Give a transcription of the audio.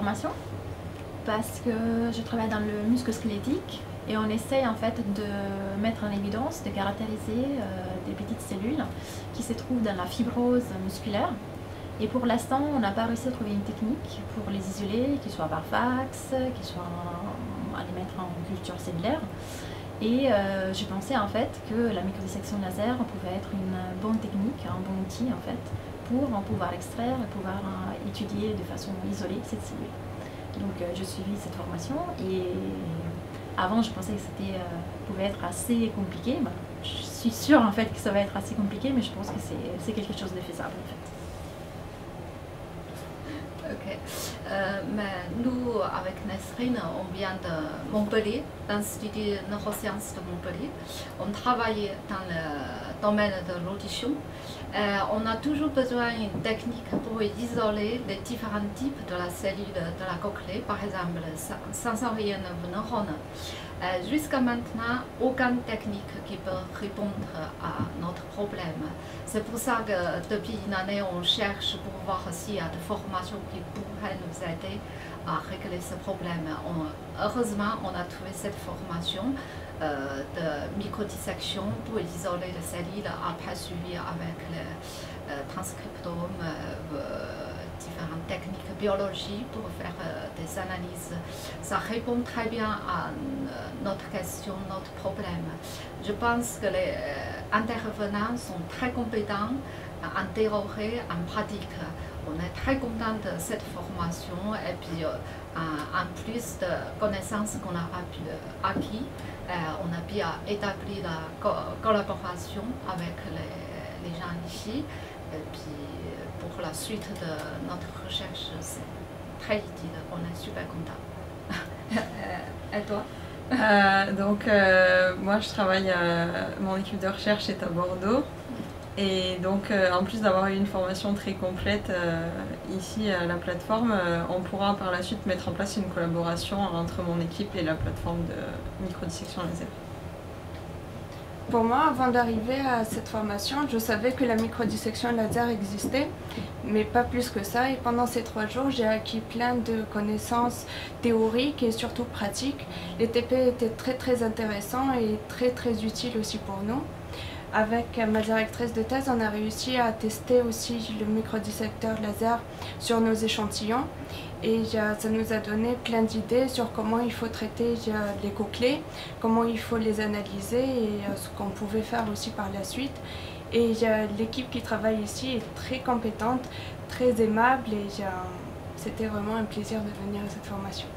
formation parce que je travaille dans le musculo-squelettique et on essaye en fait de mettre en évidence, de caractériser des petites cellules qui se trouvent dans la fibrose musculaire. Et pour l'instant, on n'a pas réussi à trouver une technique pour les isoler, qu'ils soient par fax, qu'ils soient à les mettre en culture cellulaire. Et j'ai pensé en fait que la microdissection laser pouvait être une bonne technique, un bon outil en fait, pour en pouvoir extraire et pouvoir étudier de façon isolée cette cellule. Donc j'ai suivi cette formation et avant je pensais que c'était pouvait être assez compliqué. Ben, je suis sûre en fait que ça va être assez compliqué, mais je pense que c'est quelque chose de faisable en fait. Ok. Mais nous, avec Nesrine, on vient de Montpellier, l'Institut de neurosciences de Montpellier. On travaille dans le domaine de l'audition. On a toujours besoin d'une technique pour isoler les différents types de la cellule de la cochlée, par exemple sensorienne neurone. Jusqu'à maintenant, aucune technique qui peut répondre à notre problème. C'est pour ça que depuis une année, on cherche pour voir s'il y a des formations qui pourraient nous aider à régler ce problème. Heureusement, on a trouvé cette formation de microdissection pour isoler les cellules, après suivi avec le transcriptome, différentes techniques biologiques pour faire des analyses. Ça répond très bien à notre question, notre problème. Je pense que les intervenants sont très compétents en théorie, en pratique. On est très content de cette formation et puis en plus de connaissances qu'on a acquis, on a bien établi la collaboration avec les gens ici. Et puis pour la suite de notre recherche, c'est très utile. On est super content. Et toi? Moi je travaille, mon équipe de recherche est à Bordeaux et donc en plus d'avoir eu une formation très complète ici à la plateforme, on pourra par la suite mettre en place une collaboration entre mon équipe et la plateforme de microdissection laser. Pour moi, avant d'arriver à cette formation, je savais que la microdissection laser existait, mais pas plus que ça. Et pendant ces 3 jours, j'ai acquis plein de connaissances théoriques et surtout pratiques. Les TP étaient très intéressants et très utiles aussi pour nous. Avec ma directrice de thèse, on a réussi à tester aussi le microdissecteur laser sur nos échantillons. Et ça nous a donné plein d'idées sur comment il faut traiter les cochlées, comment il faut les analyser et ce qu'on pouvait faire aussi par la suite. Et l'équipe qui travaille ici est très compétente, très aimable et c'était vraiment un plaisir de venir à cette formation.